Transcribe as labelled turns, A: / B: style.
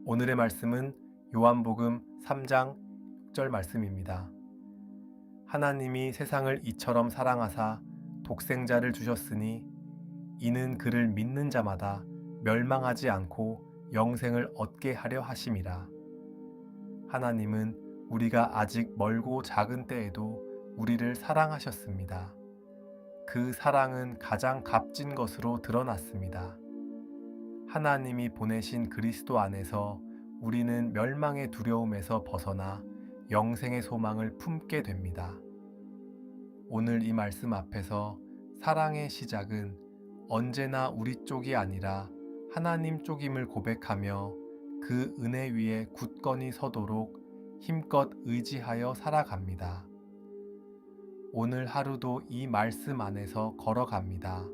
A: 오늘의 말씀은 요한복음 3장 6절 말씀입니다. 하나님이 세상을 이처럼 사랑하사 독생자를 주셨으니 이는 그를 믿는 자마다 멸망하지 않고 영생을 얻게 하려 하심이라. 하나님은 우리가 아직 멀고 작은 때에도 우리를 사랑하셨습니다. 그 사랑은 가장 값진 것으로 드러났습니다. 하나님이 보내신 그리스도 안에서 우리는 멸망의 두려움에서 벗어나 영생의 소망을 품게 됩니다. 오늘 이 말씀 앞에서 사랑의 시작은 언제나 우리 쪽이 아니라 하나님 쪽임을 고백하며 그 은혜 위에 굳건히 서도록 힘껏 의지하여 살아갑니다. 오늘 하루도 이 말씀 안에서 걸어갑니다.